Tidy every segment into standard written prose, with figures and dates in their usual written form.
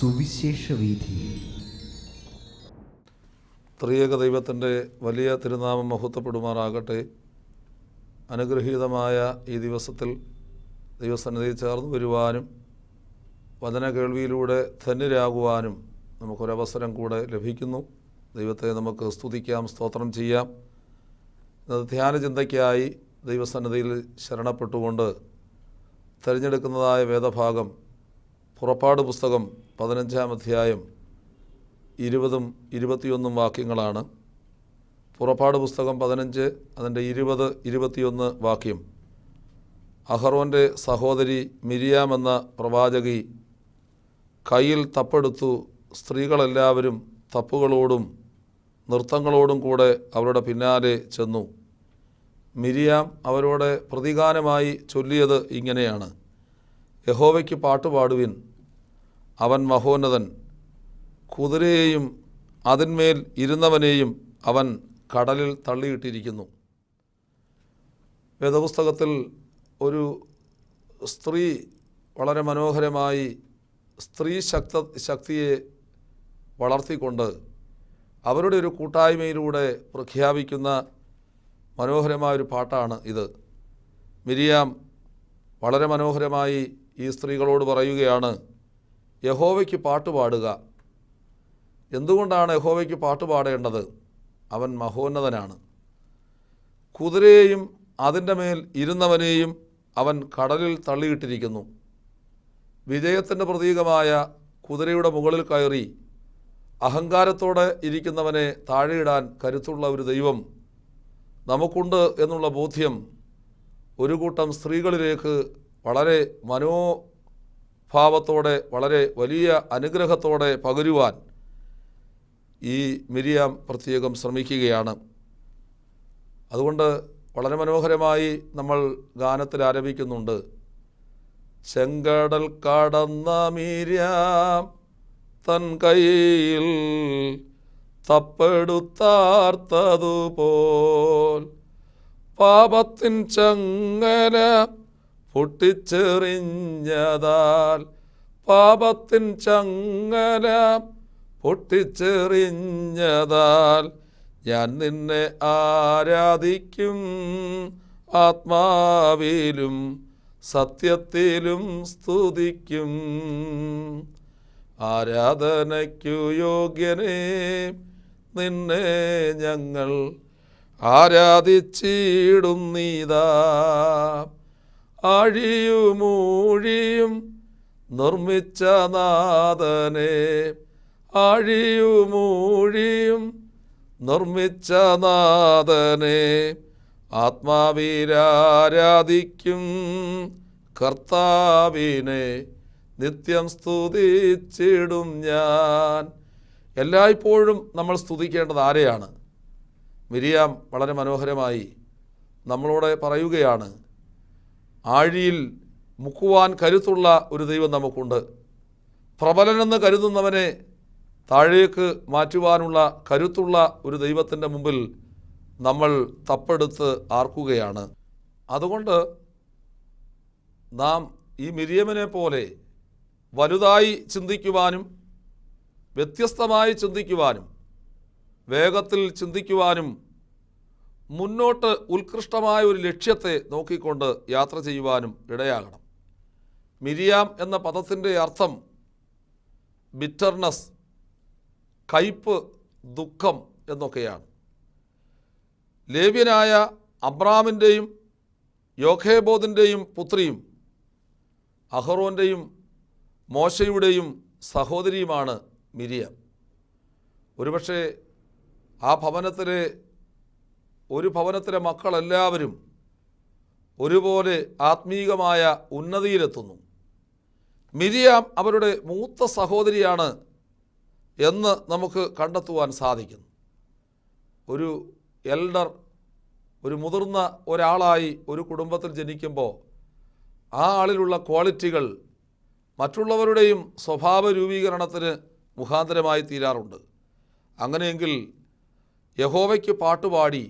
സുവിശേഷ വീഥി. ത്രിയേക ദൈവത്തിൻ്റെ വലിയ തിരുനാമം മഹത്വപ്പെടുമാറാകട്ടെ. അനുഗ്രഹീതമായ ഈ ദിവസത്തിൽ ദൈവസന്നിധിയിൽ ചേർന്ന് വരുവാനും വചന കേൾവിയിലൂടെ ധന്യരാകുവാനും നമുക്കൊരവസരം കൂടെ ലഭിക്കുന്നു. ദൈവത്തെ നമുക്ക് സ്തുതിക്കാം, സ്തോത്രം ചെയ്യാം. ധ്യാന ചിന്തയ്ക്കായി ദൈവസന്നിധിയിൽ ശരണപ്പെട്ടുകൊണ്ട് തിരഞ്ഞെടുക്കുന്നതായ വേദഭാഗം പുറപ്പാട് പുസ്തകം 15-ാം അധ്യായം 20-21 വാക്യങ്ങളാണ്. പുറപ്പാട് പുസ്തകം 15 അതിൻ്റെ 20-21 വാക്യം. അഹറോൻ്റെ സഹോദരി മിരിയാം എന്ന പ്രവാചകി കയ്യിൽ തപ്പെടുത്തു സ്ത്രീകളെല്ലാവരും തപ്പുകളോടും നൃത്തങ്ങളോടും കൂടെ അവരുടെ പിന്നാലെ ചെന്നു. മിരിയാം അവരോട് പ്രതിഗാനമായി ചൊല്ലിയത് ഇങ്ങനെയാണ്: യഹോവയ്ക്ക് പാട്ടുപാടുവിൻ, അവൻ മഹോന്നതൻ, കുതിരയെയും അതിന്മേൽ ഇരുന്നവനെയും അവൻ കടലിൽ തള്ളിയിട്ടിരിക്കുന്നു. വേദപുസ്തകത്തിൽ ഒരു സ്ത്രീ വളരെ മനോഹരമായി സ്ത്രീ ശക്തിയെ വളർത്തിക്കൊണ്ട് അവരുടെ ഒരു കൂട്ടായ്മയിലൂടെ പ്രഖ്യാപിക്കുന്ന മനോഹരമായൊരു പാട്ടാണ് ഇത്. മിരിയാം വളരെ മനോഹരമായി ഈ സ്ത്രീകളോട് പറയുകയാണ്, യഹോവയ്ക്ക് പാട്ടുപാടുക. എന്തുകൊണ്ടാണ് യഹോവയ്ക്ക് പാട്ടുപാടേണ്ടത്? അവൻ മഹോന്നതനാണ്. കുതിരയെയും അതിൻ്റെ മേൽ ഇരുന്നവനെയും അവൻ കടലിൽ തള്ളിയിട്ടിരിക്കുന്നു. വിജയത്തിൻ്റെ പ്രതീകമായ കുതിരയുടെ മുകളിൽ കയറി അഹങ്കാരത്തോടെ ഇരിക്കുന്നവനെ താഴെയിടാൻ കരുത്തുള്ള ഒരു ദൈവം നമുക്കുണ്ട് എന്നുള്ള ബോധ്യം ഒരു കൂട്ടം സ്ത്രീകളിലേക്ക് വളരെ മനോഭാവത്തോടെ, വളരെ വലിയ അനുഗ്രഹത്തോടെ പകരുവാൻ ഈ മിരിയാം പ്രത്യേകം ശ്രമിക്കുകയാണ്. അതുകൊണ്ട് വളരെ മനോഹരമായി നമ്മൾ ഗാനത്തിൽ ആരംഭിക്കുന്നുണ്ട്. ചെങ്കടൽ കടന്ന മിരിയാം തൻ കയ്യിൽ തപ്പെടുത്താർത്തതുപോൽ പാപത്തിൻ ചങ്ങല പൊട്ടിച്ചെറിഞ്ഞതാൽ, പാപത്തിൻ ചങ്ങല പൊട്ടിച്ചെറിഞ്ഞതാൽ ഞാൻ നിന്നെ ആരാധിക്കും, ആത്മാവിലും സത്യത്തിലും സ്തുതിക്കും. ആരാധനയ്ക്കു യോഗ്യനേ നിന്നെ ഞങ്ങൾ ആരാധിച്ചിടും നീതാ. ആഴിയുമൂഴിയും നിർമ്മിച്ച നാഥനെ, ആഴിയുമൂഴിയും നിർമ്മിച്ച നാഥനെ ആത്മാവിലാരാധിക്കും കർത്താവിനെ നിത്യം സ്തുതിച്ചിടും ഞാൻ. എല്ലായ്പ്പോഴും നമ്മൾ സ്തുതിക്കേണ്ടത് ആരെയാണ്? മിരിയാം വളരെ മനോഹരമായി നമ്മളോട് പറയുകയാണ്, ആഴിയിൽ മുക്കുവാൻ കരുത്തുള്ള ഒരു ദൈവം നമുക്കുണ്ട്. പ്രബലനെന്ന് കരുതുന്നവനെ താഴേക്ക് മാറ്റുവാനുള്ള കരുത്തുള്ള ഒരു ദൈവത്തിൻ്റെ മുമ്പിൽ നമ്മൾ തപ്പെടുത്ത് ആർക്കുകയാണ്. അതുകൊണ്ട് നാം ഈ മിരിയമിനെ പോലെ വലുതായി ചിന്തിക്കുവാനും വ്യത്യസ്തമായി ചിന്തിക്കുവാനും വേഗത്തിൽ ചിന്തിക്കുവാനും മുന്നോട്ട് ഉത്കൃഷ്ടമായ ഒരു ലക്ഷ്യത്തെ നോക്കിക്കൊണ്ട് യാത്ര ചെയ്യുവാനും ഇടയാകണം. മിരിയാം എന്ന പദത്തിൻ്റെ അർത്ഥം ബിറ്റർനെസ്, കയ്പ്, ദുഃഖം എന്നൊക്കെയാണ്. ലേവ്യനായ അബ്രാമിൻ്റെയും യോഖേബോദിൻ്റെയും പുത്രിയും അഹറോൻ്റെയും മോശയുടെയും സഹോദരിയുമാണ് മിരിയാം. ഒരുപക്ഷെ ആ ഭവനത്തിലെ മക്കളെല്ലാവരും ഒരുപോലെ ആത്മീകമായ ഉന്നതിയിലെത്തുന്നു. മിരിയാം അവരുടെ മൂത്ത സഹോദരിയാണ് എന്ന് നമുക്ക് കണ്ടെത്തുവാൻ സാധിക്കുന്നു. ഒരു എൽഡർ, ഒരു മുതിർന്ന ഒരാളായി ഒരു കുടുംബത്തിൽ ജനിക്കുമ്പോൾ ആ ആളിലുള്ള ക്വാളിറ്റികൾ മറ്റുള്ളവരുടെയും സ്വഭാവ രൂപീകരണത്തിന് മുഖാന്തരമായി തീരാറുണ്ട്. അങ്ങനെയെങ്കിൽ യഹോവയ്ക്ക് പാട്ടുപാടി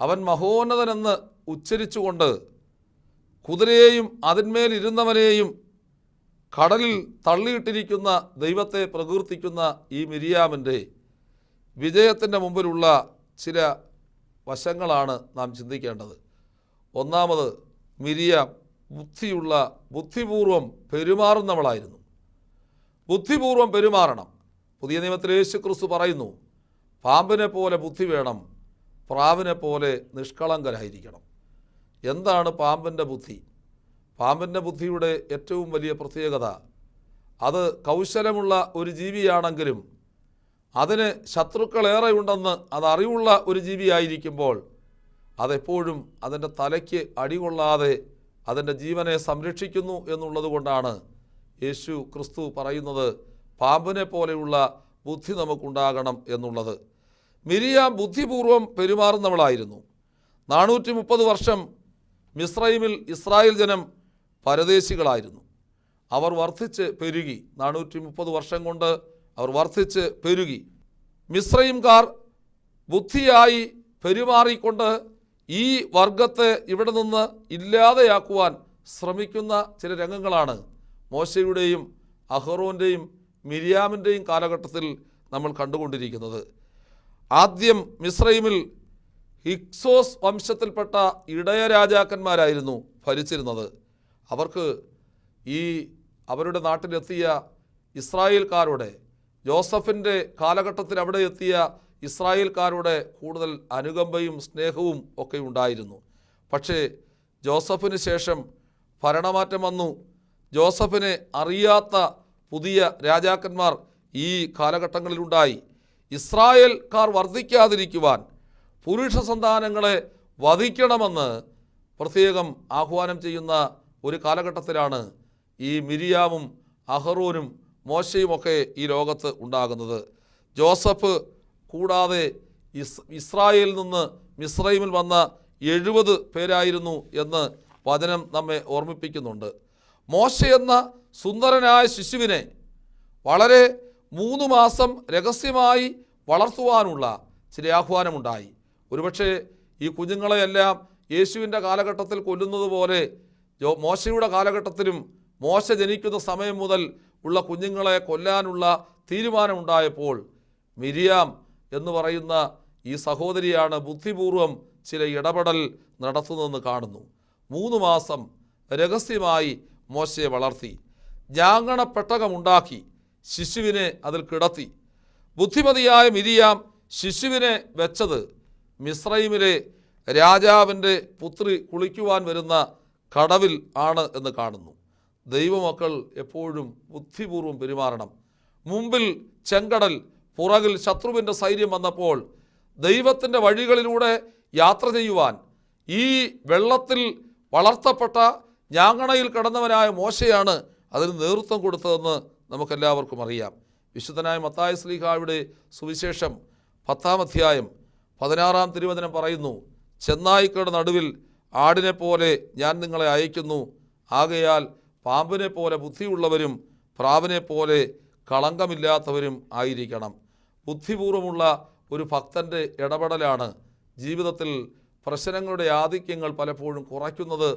അവൻ മഹോന്നതനെന്ന് ഉച്ചരിച്ചുകൊണ്ട് കുതിരയെയും അതിന്മേലിരുന്നവനെയും കടലിൽ തള്ളിയിട്ടിരിക്കുന്ന ദൈവത്തെ പ്രകീർത്തിക്കുന്ന ഈ മിരിയാമിൻ്റെ വിജയത്തിൻ്റെ മുമ്പിലുള്ള ചില വശങ്ങളാണ് നാം ചിന്തിക്കേണ്ടത്. ഒന്നാമത്, മിരിയാം ബുദ്ധിപൂർവം പെരുമാറുന്നവളായിരുന്നു. ബുദ്ധിപൂർവം പെരുമാറണം. പുതിയ നിയമത്തിൽ യേശു ക്രിസ്തു പറയുന്നു, പാമ്പിനെ പോലെ ബുദ്ധി വേണം, പ്രാവിനെ പോലെ നിഷ്കളങ്കരായിരിക്കണം. എന്താണ് പാമ്പിൻ്റെ ബുദ്ധി? പാമ്പിൻ്റെ ബുദ്ധിയുടെ ഏറ്റവും വലിയ പ്രത്യേകത, അത് കൗശലമുള്ള ഒരു ജീവിയാണെങ്കിലും അതിന് ശത്രുക്കളേറെയുണ്ടെന്ന് അതറിവുള്ള ഒരു ജീവിയായിരിക്കുമ്പോൾ അതെപ്പോഴും അതിൻ്റെ തലയ്ക്ക് അടികൊള്ളാതെ അതിൻ്റെ ജീവനെ സംരക്ഷിക്കുന്നു എന്നുള്ളത് കൊണ്ടാണ് യേശു ക്രിസ്തു പറയുന്നത് പാമ്പിനെ പോലെയുള്ള ബുദ്ധി നമുക്കുണ്ടാകണം എന്നുള്ളത്. മിരിയാം ബുദ്ധിപൂർവം പെരുമാറുന്നവളായിരുന്നു. 430 വർഷം മിസ്രൈമിൽ ഇസ്രായേൽ ജനം പരദേശികളായിരുന്നു. അവർ വർദ്ധിച്ച് പെരുകി. 430 വർഷം കൊണ്ട് അവർ വർദ്ധിച്ച് പെരുകി. മിസ്രൈംകാർ ബുദ്ധിയായി പെരുമാറിക്കൊണ്ട് ഈ വർഗത്തെ ഇവിടെ നിന്ന് ഇല്ലാതെയാക്കുവാൻ ശ്രമിക്കുന്ന ചില രംഗങ്ങളാണ് മോശയുടെയും അഹറോൻ്റെയും മിരിയാമിൻ്റെയും കാലഘട്ടത്തിൽ നമ്മൾ കണ്ടുകൊണ്ടിരിക്കുന്നത്. ആദ്യം മിസ്രൈമിൽ ഹിക്സോസ് വംശത്തിൽപ്പെട്ട ഇടയ രാജാക്കന്മാരായിരുന്നു ഭരിച്ചിരുന്നത്. അവർക്ക് അവരുടെ നാട്ടിലെത്തിയ ഇസ്രായേൽക്കാരുടെ, ജോസഫിൻ്റെ കാലഘട്ടത്തിൽ അവിടെ എത്തിയ ഇസ്രായേൽക്കാരുടെ കൂടുതൽ അനുകമ്പയും സ്നേഹവും ഒക്കെ ഉണ്ടായിരുന്നു. പക്ഷേ ജോസഫിന് ശേഷം ഭരണമാറ്റം വന്നു. ജോസഫിനെ അറിയാത്ത പുതിയ രാജാക്കന്മാർ ഈ കാലഘട്ടങ്ങളിലുണ്ടായി. ഇസ്രായേൽക്കാർ വർദ്ധിക്കാതിരിക്കുവാൻ പുരുഷ സന്താനങ്ങളെ വധിക്കണമെന്ന് പ്രത്യേകം ആഹ്വാനം ചെയ്യുന്ന ഒരു കാലഘട്ടത്തിലാണ് ഈ മിരിയാമും അഹറോനും മോശയുമൊക്കെ ഈ ലോകത്ത് ഉണ്ടാകുന്നത്. ജോസഫ് കൂടാതെ ഇസ്രായേലിൽ നിന്ന് മിസ്രൈമിൽ വന്ന 70 പേരായിരുന്നു എന്ന് വചനം നമ്മെ ഓർമ്മിപ്പിക്കുന്നുണ്ട്. മോശ എന്ന സുന്ദരനായ ശിശുവിനെ വളരെ 3 മാസം രഹസ്യമായി വളർത്തുവാനുള്ള ചില ആഹ്വാനമുണ്ടായി. ഒരുപക്ഷെ ഈ കുഞ്ഞുങ്ങളെയെല്ലാം യേശുവിൻ്റെ കാലഘട്ടത്തിൽ കൊല്ലുന്നത് പോലെ മോശയുടെ കാലഘട്ടത്തിലും മോശ ജനിക്കുന്ന സമയം മുതൽ ഉള്ള കുഞ്ഞുങ്ങളെ കൊല്ലാനുള്ള തീരുമാനമുണ്ടായപ്പോൾ മിരിയാം എന്ന് പറയുന്ന ഈ സഹോദരിയാണ് ബുദ്ധിപൂർവം ചില ഇടപെടൽ നടത്തുന്നതെന്ന് കാണുന്നു. 3 മാസം രഹസ്യമായി മോശയെ വളർത്തി. ഞാങ്ങണപ്പെട്ടകമുണ്ടാക്കി ശിശുവിനെ അതിൽ കിടത്തി. ബുദ്ധിമതിയായ മിരിയാം ശിശുവിനെ വെച്ചത് മിസ്രൈമിലെ രാജാവിൻ്റെ പുത്രി കുളിക്കുവാൻ വരുന്ന കടവിൽ ആണ് എന്ന് കാണുന്നു. ദൈവമക്കൾ എപ്പോഴും ബുദ്ധിപൂർവം പെരുമാറണം. മുമ്പിൽ ചെങ്കടൽ, പുറകിൽ ശത്രുവിൻ്റെ സൈന്യം വന്നപ്പോൾ ദൈവത്തിൻ്റെ വഴികളിലൂടെ യാത്ര ചെയ്യുവാൻ ഈ വെള്ളത്തിൽ വളർത്തപ്പെട്ട ഞാങ്ങണയിൽ കിടന്നവനായ മോശയാണ് അതിന് നേതൃത്വം കൊടുത്തതെന്ന് നമുക്കെല്ലാവർക്കും അറിയാം. വിശുദ്ധനായ മത്തായി ശ്ലീഹായുടെ സുവിശേഷം 10-ാം അധ്യായം 16-ാം തിരുവചനം പറയുന്നു, ചെന്നായ്ക്കളുടെ നടുവിൽ ആടിനെ പോലെ ഞാൻ നിങ്ങളെ അയക്കുന്നു. ആകയാൽ പാമ്പിനെ പോലെ ബുദ്ധിയുള്ളവരും പ്രാവിനെ പോലെ കളങ്കമില്ലാത്തവരും ആയിരിക്കണം. ബുദ്ധിപൂർവമുള്ള ഒരു ഭക്തൻ്റെ ഇടപെടലാണ് ജീവിതത്തിൽ പ്രശ്നങ്ങളുടെ ആധിക്യങ്ങൾ പലപ്പോഴും കുറയ്ക്കുന്നത്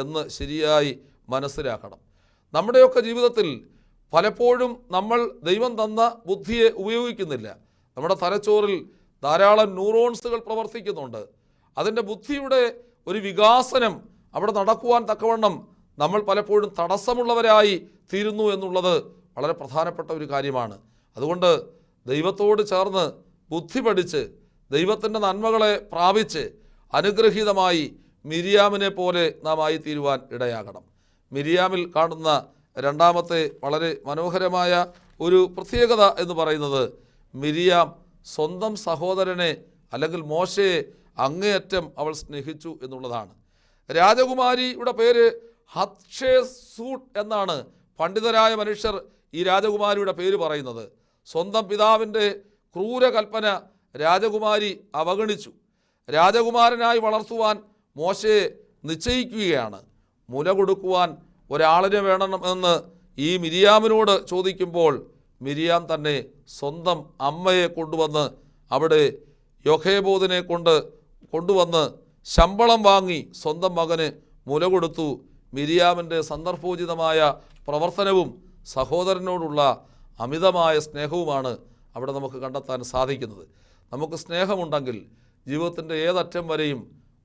എന്ന് ശരിയായി മനസ്സിലാക്കണം. നമ്മുടെയൊക്കെ ജീവിതത്തിൽ പലപ്പോഴും നമ്മൾ ദൈവം തന്ന ബുദ്ധിയെ ഉപയോഗിക്കുന്നില്ല. നമ്മുടെ തലച്ചോറിൽ ധാരാളം ന്യൂറോൺസുകൾ പ്രവർത്തിക്കുന്നുണ്ട്. അതിൻ്റെ ബുദ്ധിയുടെ ഒരു വികാസനം അവിടെ നടക്കുവാൻ തക്കവണ്ണം നമ്മൾ പലപ്പോഴും തടസ്സമുള്ളവരായി തീരുന്നു എന്നുള്ളത് വളരെ പ്രധാനപ്പെട്ട ഒരു കാര്യമാണ്. അതുകൊണ്ട് ദൈവത്തോട് ചേർന്ന് ബുദ്ധി പഠിച്ച് ദൈവത്തിൻ്റെ നന്മകളെ പ്രാപിച്ച് അനുഗ്രഹീതമായി മിരിയാമിനെ പോലെ നാം ആയിത്തീരുവാൻ ഇടയാകണം. മിരിയാമിൽ കാണുന്ന രണ്ടാമത്തെ വളരെ മനോഹരമായ ഒരു പ്രത്യേകത എന്ന് പറയുന്നത് മിരിയാം സ്വന്തം സഹോദരനെ അല്ലെങ്കിൽ മോശയെ അങ്ങേയറ്റം അവൾ സ്നേഹിച്ചു എന്നുള്ളതാണ്. രാജകുമാരിയുടെ പേര് ഹത്ഷേസൂട്ട് എന്നാണ് പണ്ഡിതരായ മനുഷ്യർ ഈ രാജകുമാരിയുടെ പേര് പറയുന്നത്. സ്വന്തം പിതാവിൻ്റെ ക്രൂരകൽപ്പന രാജകുമാരി അവഗണിച്ചു. രാജകുമാരനായി വളർത്തുവാൻ മോശയെ നിശ്ചയിക്കുകയാണ്. മുല കൊടുക്കുവാൻ ഒരാളിനെ വേണമെന്ന് ഈ മിരിയാമിനോട് ചോദിക്കുമ്പോൾ മിരിയാം തന്നെ സ്വന്തം അമ്മയെ കൊണ്ടുവന്ന് അവിടെ യോഖേബോദിനെ കൊണ്ടുവന്ന് ശമ്പളം വാങ്ങി സ്വന്തം മകന് മുല കൊടുത്തു. മിരിയാമിൻ്റെ സന്ദർഭോചിതമായ പ്രവർത്തനവും സഹോദരനോടുള്ള അമിതമായ സ്നേഹവുമാണ് അവിടെ നമുക്ക് കണ്ടെത്താൻ സാധിക്കുന്നത്. നമുക്ക് സ്നേഹമുണ്ടെങ്കിൽ ജീവിതത്തിൻ്റെ ഏതറ്റം വരെയും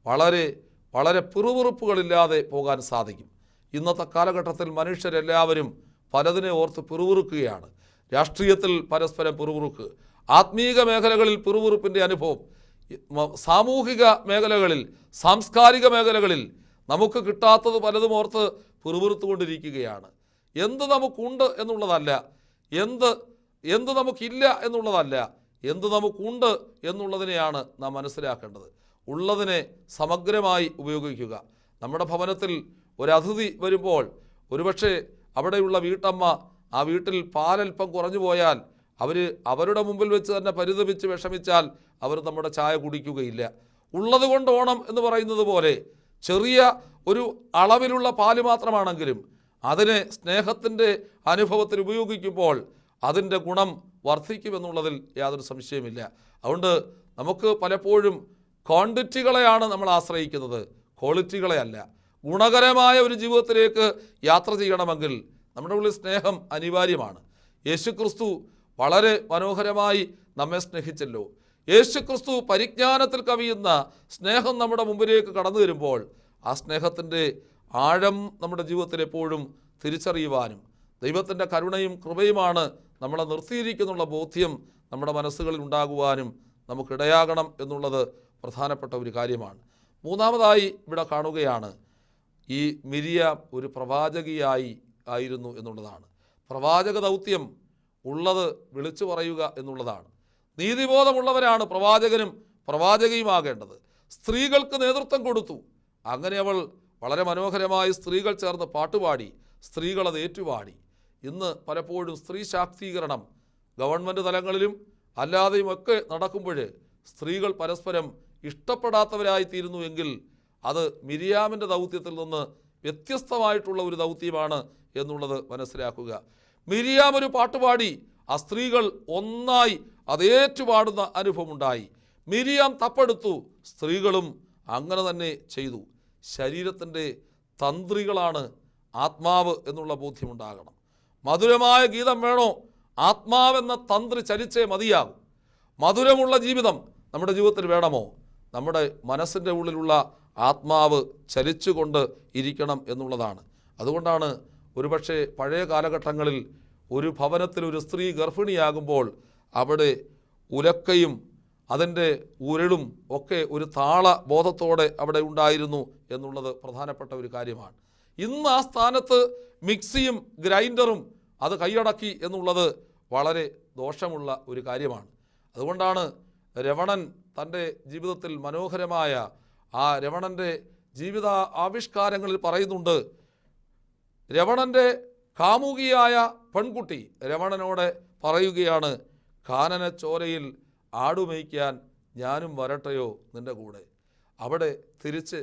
വളരെ വളരെ പിറുപിറുപ്പുകളില്ലാതെ പോകാൻ സാധിക്കും. ഇന്നത്തെ കാലഘട്ടത്തിൽ മനുഷ്യരെല്ലാവരും പലതിനെ ഓർത്ത് പിറുപിറുക്കുകയാണ്. രാഷ്ട്രീയത്തിൽ പരസ്പരം പിറുപിറുക്ക്, ആത്മീക മേഖലകളിൽ പിറുപിറുപ്പിൻ്റെ അനുഭവം, സാമൂഹിക മേഖലകളിൽ, സാംസ്കാരിക മേഖലകളിൽ നമുക്ക് കിട്ടാത്തത് പലതും ഓർത്ത് പിറുപിറുത്തുകൊണ്ടിരിക്കുകയാണ്. എന്ത് നമുക്കുണ്ട് എന്നുള്ളതല്ല, എന്ത് നമുക്കില്ല എന്നുള്ളതല്ല, എന്ത് നമുക്കുണ്ട് എന്നുള്ളതിനെയാണ് നാം മനസ്സിലാക്കേണ്ടത്. ഉള്ളതിനെ സമഗ്രമായി ഉപയോഗിക്കുക. നമ്മുടെ ഭവനത്തിൽ ഒരതിഥി വരുമ്പോൾ ഒരുപക്ഷെ അവിടെയുള്ള വീട്ടമ്മ ആ വീട്ടിൽ പാലൽപ്പം കുറഞ്ഞു പോയാൽ അവരുടെ മുമ്പിൽ വെച്ച് തന്നെ പരിതപിച്ച് വിഷമിച്ചാൽ അവർ നമ്മുടെ ചായ കുടിക്കുകയില്ല. ഉള്ളത് കൊണ്ട് ഓണം എന്ന് പറയുന്നത് പോലെ ചെറിയ ഒരു അളവിലുള്ള പാല് മാത്രമാണെങ്കിലും അതിനെ സ്നേഹത്തിൻ്റെ അനുഭവത്തിൽ ഉപയോഗിക്കുമ്പോൾ അതിൻ്റെ ഗുണം വർദ്ധിക്കുമെന്നുള്ളതിൽ യാതൊരു സംശയമില്ല. അതുകൊണ്ട് നമുക്ക് പലപ്പോഴും ക്വാണ്ടിറ്റികളെയാണ് നമ്മൾ ആശ്രയിക്കുന്നത്, ക്വാളിറ്റികളെയല്ല. ഗുണകരമായ ഒരു ജീവിതത്തിലേക്ക് യാത്ര ചെയ്യണമെങ്കിൽ നമ്മുടെ ഉള്ളിൽ സ്നേഹം അനിവാര്യമാണ്. യേശുക്രിസ്തു വളരെ മനോഹരമായി നമ്മെ സ്നേഹിച്ചല്ലോ. യേശുക്രിസ്തു പരിജ്ഞാനത്തിൽ കവിയുന്ന സ്നേഹം നമ്മുടെ മുമ്പിലേക്ക് കടന്നു വരുമ്പോൾ ആ സ്നേഹത്തിൻ്റെ ആഴം നമ്മുടെ ജീവിതത്തിൽ എപ്പോഴും തിരിച്ചറിയുവാനും ദൈവത്തിൻ്റെ കരുണയും കൃപയുമാണ് നമ്മളെ നിർത്തിയിരിക്കുന്നുള്ള ബോധ്യം നമ്മുടെ മനസ്സുകളിൽ ഉണ്ടാകുവാനും നമുക്കിടയാകണം എന്നുള്ളത് പ്രധാനപ്പെട്ട ഒരു കാര്യമാണ്. മൂന്നാമതായി ഇവിടെ കാണുകയാണ്, ഈ മിരിയാം ഒരു പ്രവാചകിയായി ആയിരുന്നു എന്നുള്ളതാണ്. പ്രവാചക ദൗത്യം ഉള്ളത് വിളിച്ചു പറയുക എന്നുള്ളതാണ്. നീതിബോധമുള്ളവരാണ് പ്രവാചകനും പ്രവാചകിയുമാകേണ്ടത്. സ്ത്രീകൾക്ക് നേതൃത്വം കൊടുത്തു. അങ്ങനെ അവൾ വളരെ മനോഹരമായി സ്ത്രീകൾ ചേർന്ന് പാട്ടുപാടി, സ്ത്രീകളത് ഏറ്റുപാടി. ഇന്ന് പലപ്പോഴും സ്ത്രീ ശാക്തീകരണം ഗവൺമെൻറ് തലങ്ങളിലും അല്ലാതെയുമൊക്കെ നടക്കുമ്പോൾ സ്ത്രീകൾ പരസ്പരം ഇഷ്ടപ്പെടാത്തവരായിത്തീരുന്നു എങ്കിൽ അത് മിരിയാമിൻ്റെ ദൗത്യത്തിൽ നിന്ന് വ്യത്യസ്തമായിട്ടുള്ള ഒരു ദൗത്യമാണ് എന്നുള്ളത് മനസ്സിലാക്കുക. മിരിയാം ഒരു പാട്ടുപാടി, ആ സ്ത്രീകൾ ഒന്നായി അതേറ്റുപാടുന്ന അനുഭവമുണ്ടായി. മിരിയാം തപ്പെടുത്തു, സ്ത്രീകളും അങ്ങനെ തന്നെ ചെയ്തു. ശരീരത്തിൻ്റെ തന്ത്രികളാണ് ആത്മാവ് എന്നുള്ള ബോധ്യമുണ്ടാകണം. മധുരമായ ഗീതം വേണോ? ആത്മാവെന്ന തന്ത്രി ചലിച്ചേ മതിയാകും. മധുരമുള്ള ജീവിതം നമ്മുടെ ജീവിതത്തിൽ വേണമോ? നമ്മുടെ മനസ്സിൻ്റെ ഉള്ളിലുള്ള ആത്മാവ് ചലിച്ചുകൊണ്ട് ഇരിക്കണം എന്നുള്ളതാണ്. അതുകൊണ്ടാണ് ഒരുപക്ഷെ പഴയ കാലഘട്ടങ്ങളിൽ ഒരു ഭവനത്തിൽ ഒരു സ്ത്രീ ഗർഭിണിയാകുമ്പോൾ അവിടെ ഉലക്കയും അതിൻ്റെ ഉരുളും ഒക്കെ ഒരു താള ബോധത്തോടെ അവിടെ ഉണ്ടായിരുന്നു എന്നുള്ളത് പ്രധാനപ്പെട്ട ഒരു കാര്യമാണ്. ഇന്ന് ആ സ്ഥാനത്ത് മിക്സിയും ഗ്രൈൻഡറും അത് കൈയടക്കി എന്നുള്ളത് വളരെ ദോഷമുള്ള ഒരു കാര്യമാണ്. അതുകൊണ്ടാണ് രമണൻ തൻ്റെ ജീവിതത്തിൽ മനോഹരമായ ആ രമണൻ്റെ ജീവിത ആവിഷ്കാരങ്ങളിൽ പറയുന്നുണ്ട്, രമണൻ്റെ കാമുകിയായ പെൺകുട്ടി രമണനോട് പറയുകയാണ്, കാനനച്ചോരയിൽ ആടുമേയ്ക്കാൻ ഞാനും വരട്ടെയോ നിൻ്റെ കൂടെ. അവിടെ തിരിച്ച്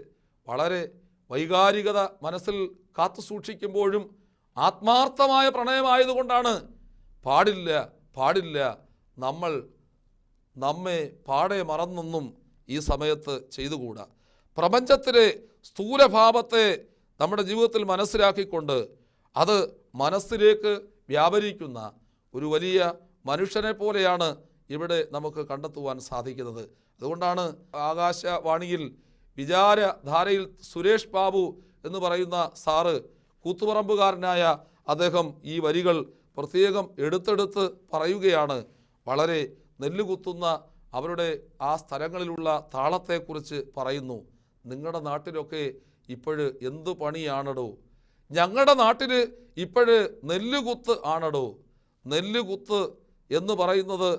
വളരെ വൈകാരികത മനസ്സിൽ കാത്തു സൂക്ഷിക്കുമ്പോഴും ആത്മാർത്ഥമായ പ്രണയമായതുകൊണ്ടാണ് പാടില്ല പാടില്ല നമ്മെ പാടെ മറന്നൊന്നും ഈ സമയത്ത് ചെയ്തുകൂടാ. പ്രപഞ്ചത്തിലെ സ്ഥൂലഭാവത്തെ നമ്മുടെ ജീവിതത്തിൽ മനസ്സിലാക്കിക്കൊണ്ട് അത് മനസ്സിലേക്ക് വ്യാപരിക്കുന്ന ഒരു വലിയ മനുഷ്യനെ പോലെയാണ് ഇവിടെ നമുക്ക് കണ്ടെത്തുവാൻ സാധിക്കുന്നത്. അതുകൊണ്ടാണ് ആകാശവാണിയിൽ വിചാരധാരയിൽ സുരേഷ് ബാബു എന്ന് പറയുന്ന സാറ്, കൂത്തുപറമ്പുകാരനായ അദ്ദേഹം ഈ വരികൾ പ്രത്യേകം എടുത്തെടുത്ത് പറയുകയാണ്. വളരെ നെല്ലുകുത്തുന്ന അവരുടെ ആ സ്ഥലങ്ങളിലുള്ള താളത്തെക്കുറിച്ച് പറയുന്നു. നിങ്ങളുടെ നാട്ടിലൊക്കെ ഇപ്പോഴ് എന്തു പണിയാണടോ? ഞങ്ങളുടെ നാട്ടിൽ ഇപ്പോഴ് നെല്ലുകുത്ത് ആണടോ. നെല്ലുകുത്ത് എന്ന് പറയുന്നത്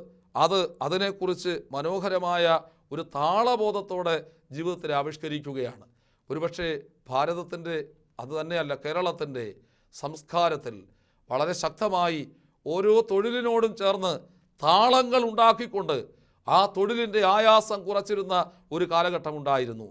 അതിനെക്കുറിച്ച് മനോഹരമായ ഒരു താളബോധത്തോടെ ജീവിതത്തിൽ ആവിഷ്കരിക്കുകയാണ്. ഒരുപക്ഷെ ഭാരതത്തിൻ്റെ അതുതന്നെയല്ല കേരളത്തിൻ്റെ സംസ്കാരത്തിൽ വളരെ ശക്തമായി ഓരോ തൊഴിലിനോടും ചേർന്ന് താളങ്ങൾ ഉണ്ടാക്കിക്കൊണ്ട് ആ തൊഴിലിൻ്റെ ആയാസം കുറച്ചിരുന്ന ഒരു കാലഘട്ടമുണ്ടായിരുന്നു.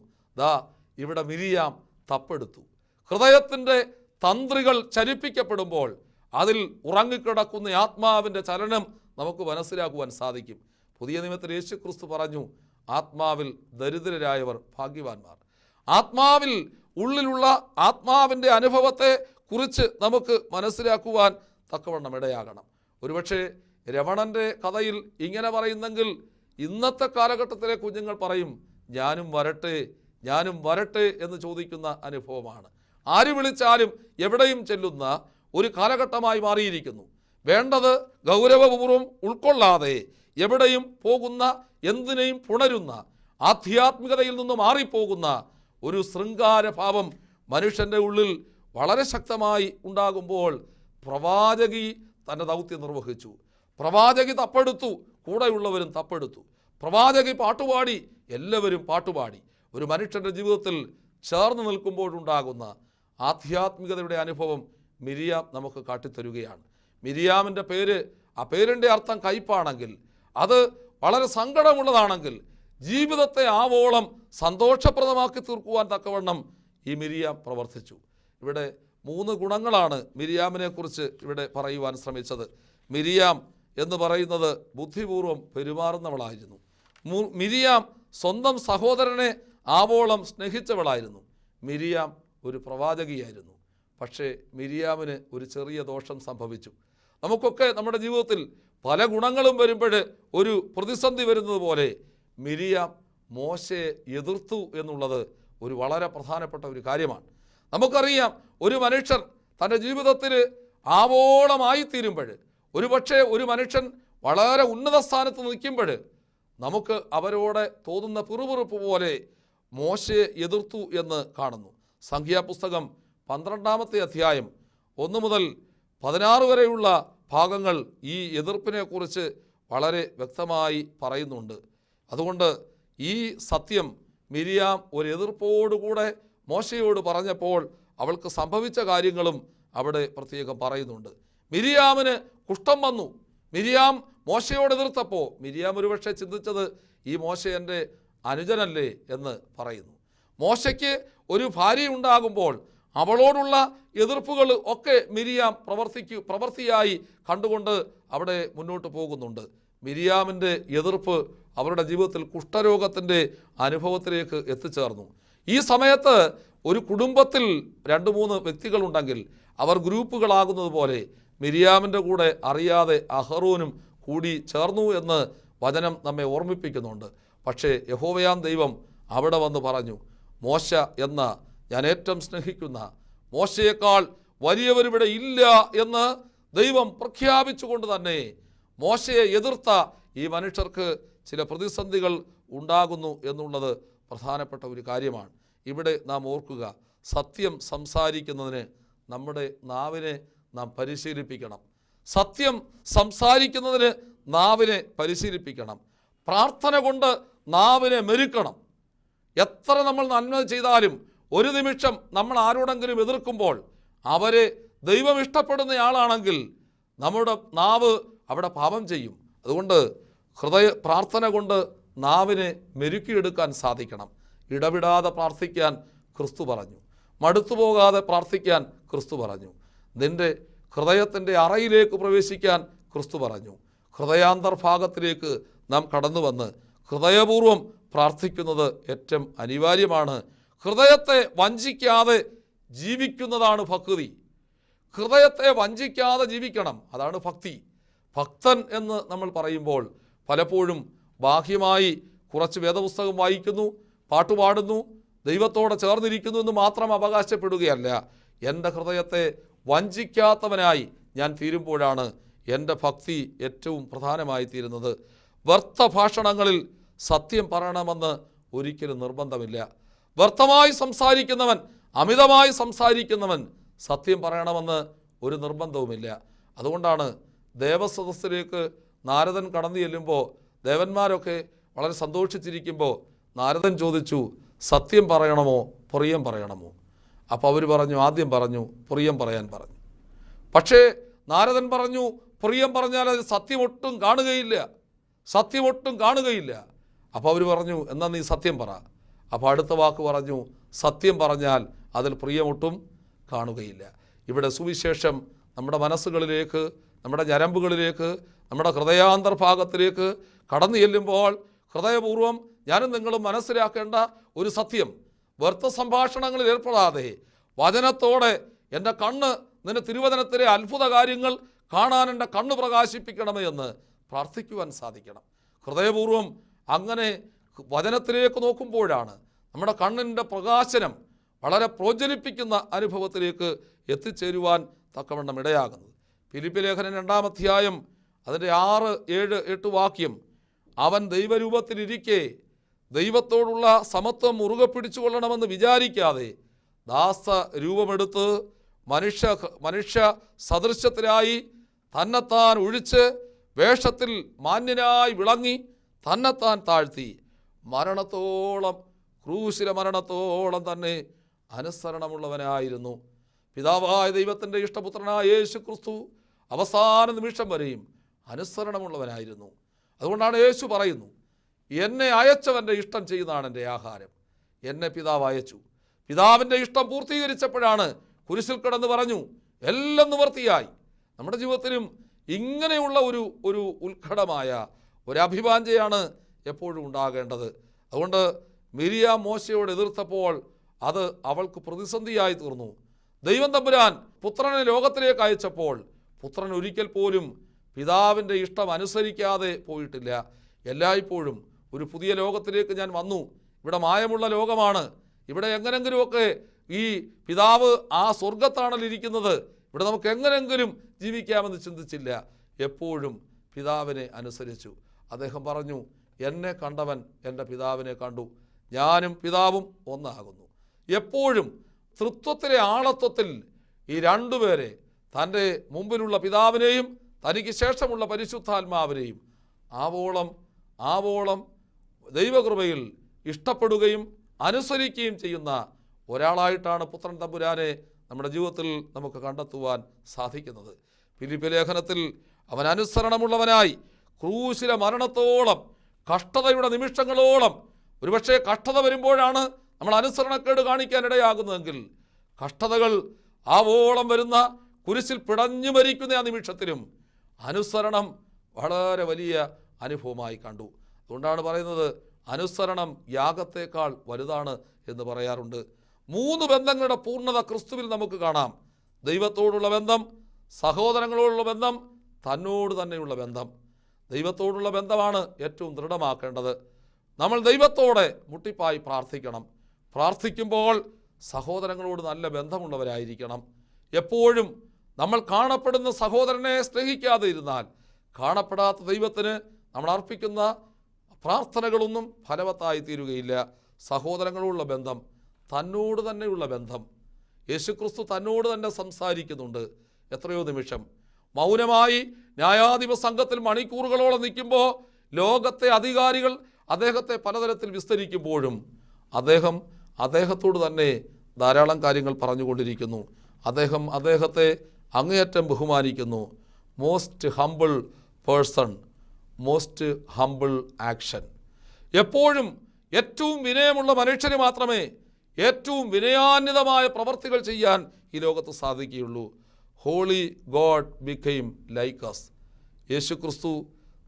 ഇവിടെ മിരിയാം തപ്പെടുത്തു. ഹൃദയത്തിൻ്റെ തന്ത്രികൾ ചലിപ്പിക്കപ്പെടുമ്പോൾ അതിൽ ഉറങ്ങിക്കിടക്കുന്ന ആത്മാവിൻ്റെ ചലനം നമുക്ക് മനസ്സിലാക്കുവാൻ സാധിക്കും. പുതിയ നിയമത്തിൽ യേശുക്രിസ്തു പറഞ്ഞു, ആത്മാവിൽ ദരിദ്രരായവർ ഭാഗ്യവാന്മാർ. ആത്മാവിൽ ഉള്ളിലുള്ള ആത്മാവിൻ്റെ അനുഭവത്തെ കുറിച്ച് നമുക്ക് മനസ്സിലാക്കുവാൻ തക്കവണ്ണം ഇടയാകണം. ഒരുപക്ഷെ രമണൻ്റെ കഥയിൽ ഇങ്ങനെ പറയുന്നെങ്കിൽ ഇന്നത്തെ കാലഘട്ടത്തിലെ കുഞ്ഞുങ്ങൾ പറയും, ഞാനും വരട്ടെ, ഞാനും വരട്ടെ എന്ന് ചോദിക്കുന്ന അനുഭവമാണ്. ആര് വിളിച്ചാലും എവിടെയും ചെല്ലുന്ന ഒരു കാലഘട്ടമായി മാറിയിരിക്കുന്നു. വേണ്ടത് ഗൗരവപൂർവ്വം ഉൾക്കൊള്ളാതെ എവിടെയും പോകുന്ന, എന്തിനേയും പുണരുന്ന, ആധ്യാത്മികതയിൽ നിന്ന് മാറിപ്പോകുന്ന ഒരു ശൃംഗാരഭാവം മനുഷ്യൻ്റെ ഉള്ളിൽ വളരെ ശക്തമായി ഉണ്ടാകുമ്പോൾ പ്രവാചകി തൻ്റെ ദൗത്യം നിർവഹിച്ചു. പ്രവാചകി തപ്പെടുത്തു, കൂടെയുള്ളവരും തപ്പെടുത്തു. പ്രവാചകി പാട്ടുപാടി, എല്ലാവരും പാട്ടുപാടി. ഒരു മനുഷ്യൻ്റെ ജീവിതത്തിൽ ചേർന്ന് നിൽക്കുമ്പോഴുണ്ടാകുന്ന ആധ്യാത്മികതയുടെ അനുഭവം മിരിയാം നമുക്ക് കാട്ടിത്തരുകയാണ്. മിരിയാമിൻ്റെ പേര്, ആ പേരിൻ്റെ അർത്ഥം കയ്പാണെങ്കിൽ, അത് വളരെ സങ്കടമുള്ളതാണെങ്കിൽ ജീവിതത്തെ ആവോളം സന്തോഷപ്രദമാക്കി തീർക്കുവാൻ തക്കവണ്ണം ഈ മിരിയാം പ്രവർത്തിച്ചു. ഇവിടെ 3 ഗുണങ്ങളാണ് മിരിയാമിനെക്കുറിച്ച് ഇവിടെ പറയുവാൻ ശ്രമിച്ചത്. മിരിയാം എന്ന് പറയുന്നത് ബുദ്ധിപൂർവ്വം പെരുമാറുന്നവളായിരുന്നു. മിരിയാം സ്വന്തം സഹോദരനെ ആവോളം സ്നേഹിച്ചവളായിരുന്നു. മിരിയാം ഒരു പ്രവാചകിയായിരുന്നു. പക്ഷേ മിരിയാമിന് ഒരു ചെറിയ ദോഷം സംഭവിച്ചു. നമുക്കൊക്കെ നമ്മുടെ ജീവിതത്തിൽ പല ഗുണങ്ങളും വരുമ്പോൾ ഒരു പ്രതിസന്ധി വരുന്നത് പോലെ മിരിയാം മോശയെ എതിർത്തു എന്നുള്ളത് ഒരു വളരെ പ്രധാനപ്പെട്ട ഒരു കാര്യമാണ്. നമുക്കറിയാം, ഒരു മനുഷ്യൻ തൻ്റെ ജീവിതത്തിൽ ആവോളമായിത്തീരുമ്പോൾ, ഒരുപക്ഷെ ഒരു മനുഷ്യൻ വളരെ ഉന്നത സ്ഥാനത്ത് നിൽക്കുമ്പോൾ നമുക്ക് അവരോട് തോന്നുന്ന പിറുപിറുപ്പ് പോലെ മോശയെ എതിർത്തു എന്ന് കാണുന്നു. സംഖ്യാപുസ്തകം 12-ാമത്തെ അധ്യായം 1 മുതൽ 16 വരെയുള്ള ഭാഗങ്ങൾ ഈ എതിർപ്പിനെക്കുറിച്ച് വളരെ വ്യക്തമായി പറയുന്നുണ്ട്. അതുകൊണ്ട് ഈ സത്യം മിരിയാം ഒരു എതിർപ്പോടുകൂടെ മോശയോട് പറഞ്ഞപ്പോൾ അവൾക്ക് സംഭവിച്ച കാര്യങ്ങളും അവിടെ പ്രത്യേകം പറയുന്നുണ്ട്. മിരിയാമിന് കുഷ്ഠം വന്നു. മിരിയാം മോശയോട് എതിർത്തപ്പോൾ മിരിയാം ഒരുപക്ഷെ ചിന്തിച്ചത്, ഈ മോശ എൻ്റെ അനുജനല്ലേ എന്ന് പറയുന്നു. മോശയ്ക്ക് ഒരു ഭാര്യ ഉണ്ടാകുമ്പോൾ അവളോടുള്ള എതിർപ്പുകൾ ഒക്കെ മിരിയാം പ്രവൃത്തിയായി കണ്ടുകൊണ്ട് അവിടെ മുന്നോട്ട് പോകുന്നുണ്ട്. മിരിയാമിൻ്റെ എതിർപ്പ് അവരുടെ ജീവിതത്തിൽ കുഷ്ഠരോഗത്തിൻ്റെ അനുഭവത്തിലേക്ക് എത്തിച്ചേർന്നു. ഈ സമയത്ത് ഒരു കുടുംബത്തിൽ 2-3 വ്യക്തികളുണ്ടെങ്കിൽ അവർ ഗ്രൂപ്പുകളാകുന്നത് പോലെ മിരിയാമിൻ്റെ കൂടെ അറിയാതെ അഹറോനും കൂടി ചേർന്നു എന്ന് വചനം നമ്മെ ഓർമ്മിപ്പിക്കുന്നുണ്ട്. പക്ഷേ യഹോവയാം ദൈവം അവിടെ വന്ന് പറഞ്ഞു, മോശ എന്ന ഞാൻ ഏറ്റവും സ്നേഹിക്കുന്ന മോശയേക്കാൾ വലിയവരിവിടെ ഇല്ല എന്ന് ദൈവം പ്രഖ്യാപിച്ചുകൊണ്ട് തന്നെ മോശയെ എതിർത്ത ഈ മനുഷ്യർക്ക് ചില പ്രതിസന്ധികൾ ഉണ്ടാകുന്നു എന്നുള്ളത് പ്രധാനപ്പെട്ട ഒരു കാര്യമാണ്. ഇവിടെ നാം ഓർക്കുക, സത്യം സംസാരിക്കുന്നതിന് നമ്മുടെ നാവിനെ നാം പരിശീലിപ്പിക്കണം. സത്യം സംസാരിക്കുന്നതിന് നാവിനെ പരിശീലിപ്പിക്കണം. പ്രാർത്ഥന കൊണ്ട് നാവിനെ മെരുക്കണം. എത്ര നമ്മൾ നന്മ ചെയ്താലും ഒരു നിമിഷം നമ്മൾ ആരോടെങ്കിലും എതിർക്കുമ്പോൾ അവരെ ദൈവം ഇഷ്ടപ്പെടുന്നയാളാണെങ്കിൽ നമ്മുടെ നാവ് അവിടെ പാപം ചെയ്യും. അതുകൊണ്ട് പ്രാർത്ഥന കൊണ്ട് നാവിനെ മെരുക്കിയെടുക്കാൻ സാധിക്കണം. ഇടവിടാതെ പ്രാർത്ഥിക്കാൻ ക്രിസ്തു പറഞ്ഞു. മടുത്തുപോകാതെ പ്രാർത്ഥിക്കാൻ ക്രിസ്തു പറഞ്ഞു. നിൻ്റെ ഹൃദയത്തിൻ്റെ അറയിലേക്ക് പ്രവേശിക്കാൻ ക്രിസ്തു പറഞ്ഞു. ഹൃദയാന്തർഭാഗത്തിലേക്ക് നാം കടന്നു വന്ന് ഹൃദയപൂർവ്വം പ്രാർത്ഥിക്കുന്നത് ഏറ്റവും അനിവാര്യമാണ്. ഹൃദയത്തെ വഞ്ചിക്കാതെ ജീവിക്കുന്നതാണ് ഭക്തി. ഹൃദയത്തെ വഞ്ചിക്കാതെ ജീവിക്കണം, അതാണ് ഭക്തി. ഭക്തൻ എന്ന് നമ്മൾ പറയുമ്പോൾ പലപ്പോഴും ബാഹ്യമായി കുറച്ച് വേദപുസ്തകം വായിക്കുന്നു, പാട്ടുപാടുന്നു, ദൈവത്തോടെ ചേർന്നിരിക്കുന്നു എന്ന് മാത്രം അവകാശപ്പെടുകയല്ല. എൻ്റെ ഹൃദയത്തെ വഞ്ചിക്കാത്തവനായി ഞാൻ തീരുമ്പോഴാണ് എൻ്റെ ഭക്തി ഏറ്റവും പ്രധാനമായി തീരുന്നത്. വ്യർത്ഥ ഭാഷണങ്ങളിൽ സത്യം പറയണമെന്ന് ഒരിക്കലും നിർബന്ധമില്ല. വ്യർത്ഥമായി സംസാരിക്കുന്നവൻ, അമിതമായി സംസാരിക്കുന്നവൻ സത്യം പറയണമെന്ന് ഒരു നിർബന്ധവുമില്ല. അതുകൊണ്ടാണ് ദേവസദസ്സിലേക്ക് നാരദൻ കടന്നു ചെല്ലുമ്പോൾ ദേവന്മാരൊക്കെ വളരെ സന്തോഷിച്ചിരിക്കുമ്പോൾ നാരദൻ ചോദിച്ചു, സത്യം പറയണമോ പ്രിയം പറയണമോ? അപ്പോൾ അവർ പറഞ്ഞു, ആദ്യം പറഞ്ഞു പ്രിയം പറയാൻ പറഞ്ഞു. പക്ഷേ നാരദൻ പറഞ്ഞു, പ്രിയം പറഞ്ഞാൽ അത് സത്യമൊട്ടും കാണുകയില്ല, സത്യമൊട്ടും കാണുകയില്ല. അപ്പോൾ അവർ പറഞ്ഞു, എന്നാൽ നീ സത്യം പറ. അപ്പോൾ അടുത്ത വാക്ക് പറഞ്ഞു, സത്യം പറഞ്ഞാൽ അതിൽ പ്രിയമൊട്ടും കാണുകയില്ല. ഇവിടെ സുവിശേഷം നമ്മുടെ മനസ്സുകളിലേക്ക്, നമ്മുടെ ഞരമ്പുകളിലേക്ക്, നമ്മുടെ ഹൃദയാന്തർഭാഗത്തിലേക്ക് കടന്നു ചെല്ലുമ്പോൾ ഹൃദയപൂർവ്വം ഞാനും നിങ്ങളും മനസ്സിലാക്കേണ്ട ഒരു സത്യം, വ്യർത്ഥ സംഭാഷണങ്ങളിൽ ഏർപ്പെടാതെ വചനത്തോടെ എൻ്റെ കണ്ണ് നിന്റെ തിരുവചനത്തിലെ അത്ഭുത കാര്യങ്ങൾ കാണാൻ എൻ്റെ കണ്ണ് പ്രകാശിപ്പിക്കണമേ എന്ന് പ്രാർത്ഥിക്കുവാൻ സാധിക്കണം. ഹൃദയപൂർവ്വം അങ്ങനെ വചനത്തിലേക്ക് നോക്കുമ്പോഴാണ് നമ്മുടെ കണ്ണിൻ്റെ പ്രകാശനം വളരെ പ്രോജ്വലിപ്പിക്കുന്ന അനുഭവത്തിലേക്ക് എത്തിച്ചേരുവാൻ തക്കവണ്ണം ഇടയാകുന്നത്. ഫിലിപ്പി ലേഖനം 2-ാം അധ്യായം അതിൻ്റെ 6, 7, 8 വാക്യം, അവൻ ദൈവരൂപത്തിലിരിക്കെ ദൈവത്തോടുള്ള സമത്വം മുറുകെ പിടിച്ചുകൊള്ളണമെന്ന് വിചാരിക്കാതെ ദാസ രൂപമെടുത്ത് മനുഷ്യ സദൃശ്യത്തിലായി തന്നെത്താൻ ഒഴിച്ച് വേഷത്തിൽ മാന്യനായി വിളങ്ങി തന്നെത്താൻ താഴ്ത്തി മരണത്തോളം, ക്രൂശിലെ മരണത്തോളം തന്നെ അനുസരണമുള്ളവനായിരുന്നു. പിതാവായ ദൈവത്തിൻ്റെ ഇഷ്ടപുത്രനായ യേശു ക്രിസ്തു അവസാന നിമിഷം വരെയും അനുസരണമുള്ളവനായിരുന്നു. അതുകൊണ്ടാണ് യേശു പറയുന്നു, എന്നെ അയച്ചവൻ്റെ ഇഷ്ടം ചെയ്യുന്നതാണ് എൻ്റെ ആഹാരം. എന്നെ പിതാവ് അയച്ചു. പിതാവിൻ്റെ ഇഷ്ടം പൂർത്തീകരിച്ചപ്പോഴാണ് കുരിശിൽ കിടന്ന് പറഞ്ഞു, എല്ലാം നിവർത്തിയായി. നമ്മുടെ ജീവിതത്തിലും ഇങ്ങനെയുള്ള ഒരു ഉത്കടമായ ഒരു അഭിവാഞ്ചയാണ് എപ്പോഴും ഉണ്ടാകേണ്ടത്. അതുകൊണ്ട് മിരിയാം മോശയോട് എതിർത്തപ്പോൾ അത് അവൾക്ക് പ്രതിസന്ധിയായി തീർന്നു. ദൈവം തമ്പുരാൻ പുത്രനെ ലോകത്തിലേക്ക് അയച്ചപ്പോൾ പുത്രൻ ഒരിക്കൽ പോലും പിതാവിൻ്റെ ഇഷ്ടം അനുസരിക്കാതെ പോയിട്ടില്ല. എല്ലായ്പ്പോഴും ഒരു പുതിയ ലോകത്തിലേക്ക് ഞാൻ വന്നു, ഇവിടെ മായമുള്ള ലോകമാണ്, ഇവിടെ എങ്ങനെങ്കിലുമൊക്കെ ഈ പിതാവ് ആ സ്വർഗത്താണല്ലോ ഇരിക്കുന്നത്, ഇവിടെ നമുക്ക് എങ്ങനെങ്കിലും ജീവിക്കാമെന്ന് ചിന്തിച്ചില്ല. എപ്പോഴും പിതാവിനെ അനുസരിച്ചു. അദ്ദേഹം പറഞ്ഞു, എന്നെ കണ്ടവൻ എൻ്റെ പിതാവിനെ കണ്ടു, ഞാനും പിതാവും ഒന്നാകുന്നു. എപ്പോഴും തൃത്വത്തിലെ ആളത്വത്തിൽ ഈ രണ്ടുപേരെ, തൻ്റെ മുമ്പിലുള്ള പിതാവിനെയും തനിക്ക് ശേഷമുള്ള പരിശുദ്ധാത്മാവിനെയും ആവോളം ദൈവകൃപയിൽ ഇഷ്ടപ്പെടുകയും അനുസരിക്കുകയും ചെയ്യുന്ന ഒരാളായിട്ടാണ് പുത്രൻ തമ്പുരാനെ നമ്മുടെ ജീവിതത്തിൽ നമുക്ക് കണ്ടെത്തുവാൻ സാധിക്കുന്നത്. ഫിലിപ്പി ലേഖനത്തിൽ അവൻ അനുസരണമുള്ളവനായി ക്രൂശിലെ മരണത്തോളം, കഷ്ടതയുടെ നിമിഷങ്ങളോളം, ഒരുപക്ഷെ കഷ്ടത വരുമ്പോഴാണ് നമ്മൾ അനുസരണക്കേട് കാണിക്കാനിടയാകുന്നതെങ്കിൽ കഷ്ടതകൾ ആവോളം വരുന്ന കുരിശിൽ പിടഞ്ഞു മരിക്കുന്ന ആ നിമിഷത്തിലും അനുസരണം വളരെ വലിയ അനുഭവമായി കണ്ടു. അതുകൊണ്ടാണ് പറയുന്നത്, അനുസരണം യാഗത്തേക്കാൾ വലുതാണ് എന്ന് പറയാറുണ്ട്. 3 ബന്ധങ്ങളുടെ പൂർണ്ണത ക്രിസ്തുവിൽ നമുക്ക് കാണാം. ദൈവത്തോടുള്ള ബന്ധം, സഹോദരങ്ങളോടുള്ള ബന്ധം, തന്നോട് തന്നെയുള്ള ബന്ധം. ദൈവത്തോടുള്ള ബന്ധമാണ് ഏറ്റവും ദൃഢമാക്കേണ്ടത്. നമ്മൾ ദൈവത്തോടെ മുട്ടിപ്പായി പ്രാർത്ഥിക്കണം. പ്രാർത്ഥിക്കുമ്പോൾ സഹോദരങ്ങളോട് നല്ല ബന്ധമുള്ളവരായിരിക്കണം. എപ്പോഴും നമ്മൾ കാണപ്പെടുന്ന സഹോദരനെ സ്നേഹിക്കാതെ ഇരുന്നാൽ കാണപ്പെടാത്ത ദൈവത്തിന് നമ്മൾ അർപ്പിക്കുന്ന പ്രാർത്ഥനകളൊന്നും ഫലവത്തായി തീരുകയില്ല. സഹോദരങ്ങളുള്ള ബന്ധം, തന്നോട് തന്നെയുള്ള ബന്ധം. യേശുക്രിസ്തു തന്നോട് തന്നെ സംസാരിക്കുന്നുണ്ട്. എത്രയോ നിമിഷം മൗനമായി ന്യായാധിപ സംഘത്തിൽ മണിക്കൂറുകളോളം നിൽക്കുമ്പോൾ ലോകത്തെ അധികാരികൾ അദ്ദേഹത്തെ പലതരത്തിൽ വിസ്തരിക്കുമ്പോഴും അദ്ദേഹത്തോട് തന്നെ ധാരാളം കാര്യങ്ങൾ പറഞ്ഞുകൊണ്ടിരിക്കുന്നു. അദ്ദേഹത്തെ അങ്ങേയറ്റം ബഹുമാനിക്കുന്നു. Most humble person, most humble action. എപ്പോഴും ഏറ്റവും വിനയമുള്ള മനുഷ്യന് മാത്രമേ ഏറ്റവും വിനയാന്വിതമായ പ്രവർത്തികൾ ചെയ്യാൻ ഈ ലോകത്ത് സാധിക്കുകയുള്ളൂ. Holy God became like us. Yeshukristu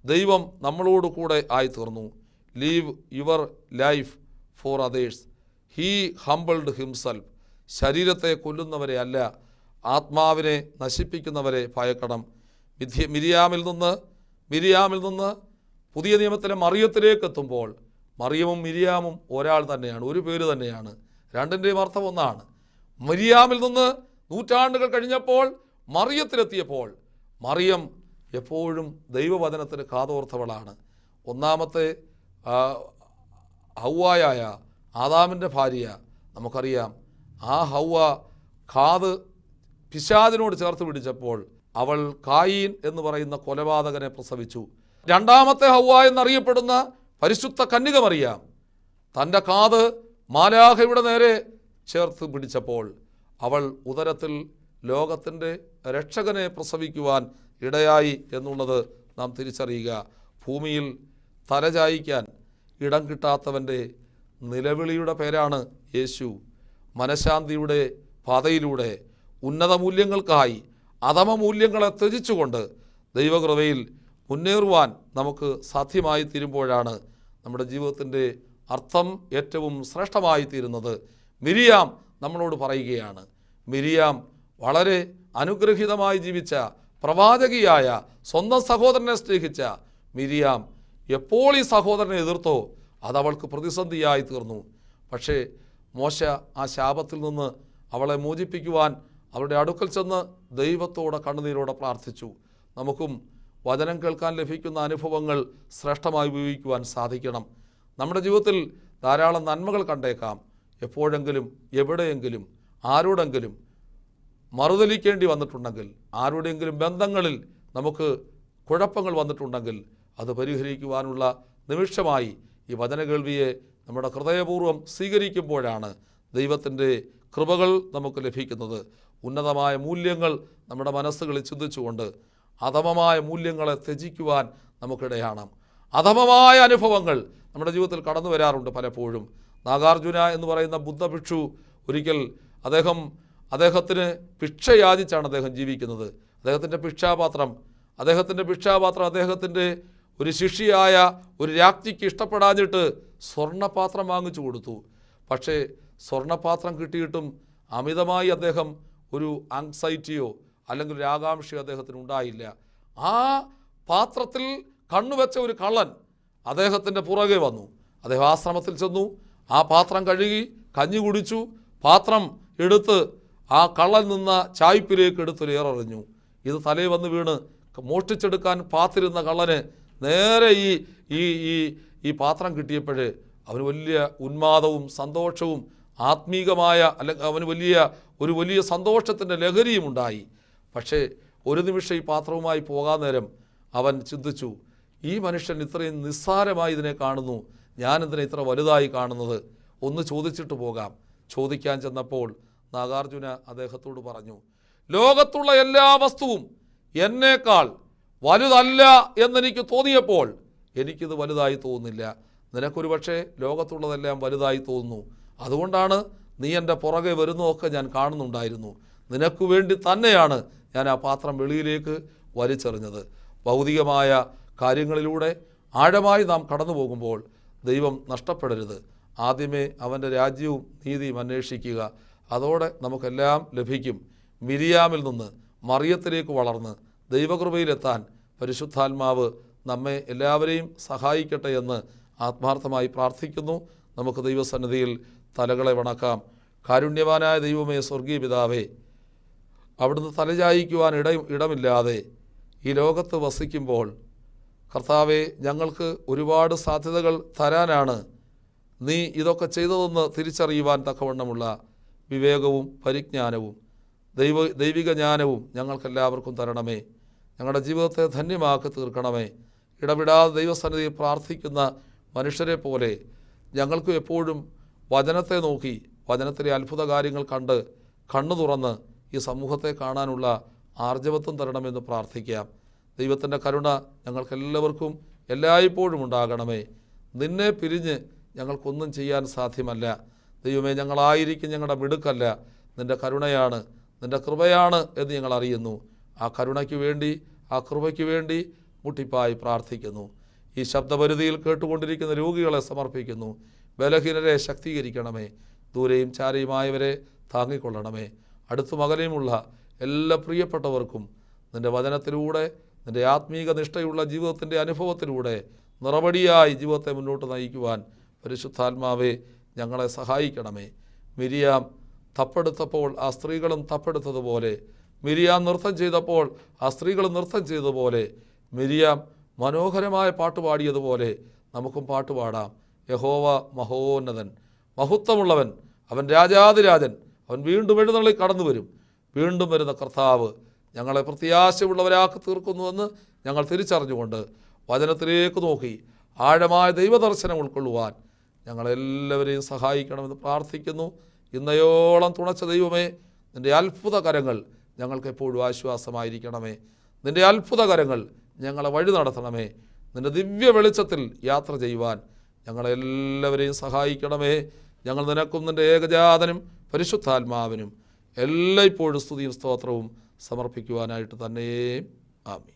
ദൈവം നമ്മളോട് കൂടെ ആയിത്തീർന്നു. Live your life for others. He humbled himself. ശരീരത്തെ കൊല്ലുന്നവരെ അല്ല, ആത്മാവിനെ നശിപ്പിക്കുന്നവരെ ഭയക്കണം. മിരിയാമിൽ നിന്ന് പുതിയ നിയമത്തിലെ മറിയത്തിലേക്ക് എത്തുമ്പോൾ മറിയമും മിരിയാമും ഒരാൾ തന്നെയാണ്, ഒരു പേര് തന്നെയാണ്. രണ്ടിൻ്റെയും അർത്ഥം ഒന്നാണ്. മിരിയാമിൽ നിന്ന് നൂറ്റാണ്ടുകൾ കഴിഞ്ഞപ്പോൾ മറിയത്തിലെത്തിയപ്പോൾ മറിയം എപ്പോഴും ദൈവവചനത്തിന് കാതോർത്തവളാണ്. ഒന്നാമത്തെ ഹൗവായായ ആദാമിൻ്റെ ഭാര്യ നമുക്കറിയാം. ആ ഹൗവ കാത് പിശാചിനോട് ചേർത്ത് പിടിച്ചപ്പോൾ അവൾ കായീൻ എന്ന് പറയുന്ന കൊലപാതകനെ പ്രസവിച്ചു. രണ്ടാമത്തെ ഹൗവ എന്നറിയപ്പെടുന്ന പരിശുദ്ധ കന്യക മറിയാം തൻ്റെ കാത് മാലാഖയുടെ നേരെ ചേർത്ത് പിടിച്ചപ്പോൾ അവൾ ഉദരത്തിൽ ലോകത്തിൻ്റെ രക്ഷകനെ പ്രസവിക്കുവാൻ ഇടയായി എന്നുള്ളത് നാം തിരിച്ചറിയുക. ഭൂമിയിൽ തലചായിക്കാൻ ഇടം കിട്ടാത്തവൻ്റെ നിലവിളിയുടെ പേരാണ് യേശു. മനഃശാന്തിയുടെ പാതയിലൂടെ ഉന്നത മൂല്യങ്ങൾക്കായി അധമ മൂല്യങ്ങളെ ത്യജിച്ചുകൊണ്ട് ദൈവകൃപയിൽ മുന്നേറുവാൻ നമുക്ക് സാധ്യമായി തീരുമ്പോഴാണ് നമ്മുടെ ജീവിതത്തിൻ്റെ അർത്ഥം ഏറ്റവും ശ്രേഷ്ഠമായി തീരുന്നത്. മിരിയാം നമ്മളോട് പറയുകയാണ്. മിരിയാം വളരെ അനുഗ്രഹീതമായി ജീവിച്ച പ്രവാചകിയായ, സ്വന്തം സഹോദരനെ സ്നേഹിച്ച മിരിയാം എപ്പോൾ ഈ സഹോദരനെ എതിർത്തോ അതവൾക്ക് പ്രതിസന്ധിയായി തീർന്നു. പക്ഷേ മോശ ആ ശാപത്തിൽ നിന്ന് അവളെ മോചിപ്പിക്കുവാൻ അവരുടെ അടുക്കൽ ചെന്ന് ദൈവത്തോടെ കണ്ണുനീരോടെ പ്രാർത്ഥിച്ചു. നമുക്കും വചനം കേൾക്കാൻ ലഭിക്കുന്ന അനുഭവങ്ങൾ ശ്രേഷ്ഠമായി ഉപയോഗിക്കുവാൻ സാധിക്കണം. നമ്മുടെ ജീവിതത്തിൽ ധാരാളം നന്മകൾ കണ്ടേക്കാം. എപ്പോഴെങ്കിലും എവിടെയെങ്കിലും ആരോടെങ്കിലും മറുതലിക്കേണ്ടി വന്നിട്ടുണ്ടെങ്കിൽ, ആരുടെയെങ്കിലും ബന്ധങ്ങളിൽ നമുക്ക് കുഴപ്പങ്ങൾ വന്നിട്ടുണ്ടെങ്കിൽ അത് പരിഹരിക്കുവാനുള്ള നിമിഷമായി ഈ വചനകേൾവിയെ നമ്മുടെ ഹൃദയപൂർവ്വം സ്വീകരിക്കുമ്പോഴാണ് ദൈവത്തിൻ്റെ കൃപകൾ നമുക്ക് ലഭിക്കുന്നത്. ഉന്നതമായ മൂല്യങ്ങൾ നമ്മുടെ മനസ്സുകളിൽ ചിന്തിച്ചുകൊണ്ട് അധമമായ മൂല്യങ്ങളെ ത്യജിക്കുവാൻ നമുക്കിടയാണ്. അധമമായ അനുഭവങ്ങൾ നമ്മുടെ ജീവിതത്തിൽ കടന്നു വരാറുണ്ട് പലപ്പോഴും. നാഗാർജുന എന്ന് പറയുന്ന ബുദ്ധഭിക്ഷു ഒരിക്കൽ അദ്ദേഹത്തിന് ഭിക്ഷ യാചിച്ചാണ് അദ്ദേഹം ജീവിക്കുന്നത്. അദ്ദേഹത്തിൻ്റെ ഭിക്ഷാപാത്രം അദ്ദേഹത്തിൻ്റെ ഒരു ശിഷ്യയായ ഒരു രാജ്ഞിക്ക് ഇഷ്ടപ്പെടാഞ്ഞിട്ട് സ്വർണ്ണപാത്രം വാങ്ങിച്ചു കൊടുത്തു. പക്ഷേ സ്വർണ്ണപാത്രം കിട്ടിയിട്ടും അമിതമായി അദ്ദേഹം ഒരു ആങ്സൈറ്റിയോ അല്ലെങ്കിൽ ഒരു ആകാംക്ഷയോ അദ്ദേഹത്തിന് ഉണ്ടായില്ല. ആ പാത്രത്തിൽ കണ്ണുവെച്ച ഒരു കള്ളൻ അദ്ദേഹത്തിൻ്റെ പുറകെ വന്നു. അദ്ദേഹം ആശ്രമത്തിൽ ചെന്നു, ആ പാത്രം കഴുകി കഞ്ഞി കുടിച്ചു. പാത്രം എടുത്ത് ആ കള്ളൻ നിന്ന ചായ്പിലേക്ക് എടുത്തൊരു ഏറെറിഞ്ഞു. ഇത് തലയിൽ വന്ന് വീണ് മോഷ്ടിച്ചെടുക്കാൻ പാത്തിരുന്ന കള്ളന് നേരെ ഈ പാത്രം കിട്ടിയപ്പോൾ അവന് വലിയ ഉന്മാദവും സന്തോഷവും ആത്മീകമായ അവന് വലിയ സന്തോഷത്തിൻ്റെ ലഹരിയും ഉണ്ടായി. പക്ഷേ ഒരു നിമിഷം ഈ പാത്രവുമായി പോകാൻ നേരം അവൻ ചിന്തിച്ചു, ഈ മനുഷ്യൻ ഇത്രയും നിസ്സാരമായി ഇതിനെ കാണുന്നു, ഞാനെന്തിനെ ഇത്ര വലുതായി കാണുന്നത്, ഒന്ന് ചോദിച്ചിട്ട് പോകാം. ചോദിക്കാൻ ചെന്നപ്പോൾ നാഗാർജുന അദ്ദേഹത്തോട് പറഞ്ഞു, ലോകത്തുള്ള എല്ലാ വസ്തുവും എന്നേക്കാൾ വലുതല്ല എന്നെനിക്ക് തോന്നിയപ്പോൾ എനിക്കിത് വലുതായി തോന്നുന്നില്ല. നിനക്കൊരു പക്ഷേ ലോകത്തുള്ളതെല്ലാം വലുതായി തോന്നുന്നു. അതുകൊണ്ടാണ് നീ എൻ്റെ പുറകെ വരുന്നതൊക്കെ ഞാൻ കാണുന്നുണ്ടായിരുന്നു. നിനക്ക് വേണ്ടി തന്നെയാണ് ഞാൻ ആ പാത്രം വെളിയിലേക്ക് വലിച്ചെറിഞ്ഞത്. ഭൗതികമായ കാര്യങ്ങളിലൂടെ ആഴമായി നാം കടന്നു പോകുമ്പോൾ ദൈവം നഷ്ടപ്പെടരുത്. ആദ്യമേ അവൻ്റെ രാജ്യവും നീതിയും അന്വേഷിക്കുക. അതോടെ നമുക്കെല്ലാം ലഭിക്കും. മിരിയാമിൽ നിന്ന് മറിയത്തിലേക്ക് വളർന്ന് ദൈവകൃപയിലെത്താൻ പരിശുദ്ധാത്മാവ് നമ്മെ എല്ലാവരെയും സഹായിക്കട്ടെ എന്ന് ആത്മാർത്ഥമായി പ്രാർത്ഥിക്കുന്നു. നമുക്ക് ദൈവസന്നിധിയിൽ തലകളെ വണക്കാം. കാരുണ്യവാനായ ദൈവമേ, സ്വർഗീയ പിതാവേ, അവിടുന്ന് തലചായിക്കുവാൻ ഇടമില്ലാതെ ഈ ലോകത്ത് വസിക്കുമ്പോൾ കർത്താവെ, ഞങ്ങൾക്ക് ഒരുപാട് സാധ്യതകൾ തരാനാണ് നീ ഇതൊക്കെ ചെയ്തതെന്ന് തിരിച്ചറിയുവാൻ തക്കവണ്ണമുള്ള വിവേകവും പരിജ്ഞാനവും ദൈവിക ജ്ഞാനവും ഞങ്ങൾക്കെല്ലാവർക്കും തരണമേ. ഞങ്ങളുടെ ജീവിതത്തെ ധന്യമാക്കി തീർക്കണമേ. ഇടപെടാതെ ദൈവസന്നിധിയിൽ പ്രാർത്ഥിക്കുന്ന മനുഷ്യരെ പോലെ ഞങ്ങൾക്ക് എപ്പോഴും വചനത്തെ നോക്കി വചനത്തിലെ അത്ഭുത കാര്യങ്ങൾ കണ്ട് കണ്ണു തുറന്ന് ഈ സമൂഹത്തെ കാണാനുള്ള ആർജവത്വം തരണമെന്ന് പ്രാർത്ഥിക്കാം. ദൈവത്തിൻ്റെ കരുണ ഞങ്ങൾക്കെല്ലാവർക്കും എല്ലായ്പ്പോഴും ഉണ്ടാകണമേ. നിന്നെ പിരിഞ്ഞ് ഞങ്ങൾക്കൊന്നും ചെയ്യാൻ സാധ്യമല്ല. ദൈവമേ, ഞങ്ങളായിരിക്കും ഞങ്ങളുടെ മിടുക്കല്ല, നിൻ്റെ കരുണയാണ്, നിൻ്റെ കൃപയാണ് എന്ന് ഞങ്ങൾ അറിയുന്നു. ആ കരുണയ്ക്ക് വേണ്ടി, ആ കൃപയ്ക്ക് വേണ്ടി മുട്ടിപ്പായി പ്രാർത്ഥിക്കുന്നു. ഈ ശബ്ദപരിധിയിൽ കേട്ടുകൊണ്ടിരിക്കുന്ന രോഗികളെ സമർപ്പിക്കുന്നു. ബലഹീനരെ ശക്തീകരിക്കണമേ. ദൂരെയും ചാരയുമായവരെ താങ്ങിക്കൊള്ളണമേ. അടുത്തും അകലെയുമുള്ള എല്ലാ പ്രിയപ്പെട്ടവർക്കും നിൻ്റെ വചനത്തിലൂടെ, നിൻ്റെ ആത്മീക നിഷ്ഠയുള്ള ജീവിതത്തിൻ്റെ അനുഭവത്തിലൂടെ നിറപടിയായി ജീവിതത്തെ മുന്നോട്ട് നയിക്കുവാൻ പരിശുദ്ധാത്മാവെ ഞങ്ങളെ സഹായിക്കണമേ. മിരിയാം തപ്പെടുത്തപ്പോൾ ആ സ്ത്രീകളും തപ്പെടുത്തതുപോലെ, മിരിയാം നൃത്തം ചെയ്തപ്പോൾ ആ സ്ത്രീകളും നൃത്തം ചെയ്തതുപോലെ, മിരിയാം മനോഹരമായ പാട്ട് പാടിയതുപോലെ നമുക്കും പാട്ട് പാടാം. യഹോവ മഹോന്നതൻ, മഹത്വമുള്ളവൻ, അവൻ രാജാതിരാജൻ, അവൻ വീണ്ടും എഴുന്നള്ളി കടന്നു വരും. വീണ്ടും വരുന്ന കർത്താവ് ഞങ്ങളെ പ്രത്യാശയുള്ളവരാക്കി തീർക്കുന്നുവെന്ന് ഞങ്ങൾ തിരിച്ചറിഞ്ഞുകൊണ്ട് വചനത്തിലേക്ക് നോക്കി ആഴമായ ദൈവദർശനം ഉൾക്കൊള്ളുവാൻ ഞങ്ങളെല്ലാവരെയും സഹായിക്കണമെന്ന് പ്രാർത്ഥിക്കുന്നു. ഇന്നയോളം തുണച്ച ദൈവമേ, നിൻ്റെ അത്ഭുത കരങ്ങൾ ഞങ്ങൾക്ക് എപ്പോഴും ആശ്വാസമായിരിക്കണമേ. നിൻ്റെ അത്ഭുത കരങ്ങൾ ഞങ്ങളെ വഴി നടത്തണമേ. നിൻ്റെ ദിവ്യ വെളിച്ചത്തിൽ യാത്ര ചെയ്യുവാൻ ഞങ്ങളെല്ലാവരെയും സഹായിക്കണമേ. ഞങ്ങൾ നിനക്കും നിൻ്റെ ഏകജാതനും പരിശുദ്ധാത്മാവിനും എല്ലായ്പ്പോഴും സ്തുതിയും സ്തോത്രവും സമർപ്പിക്കുവാനായിട്ട് തന്നെ. ആമീൻ.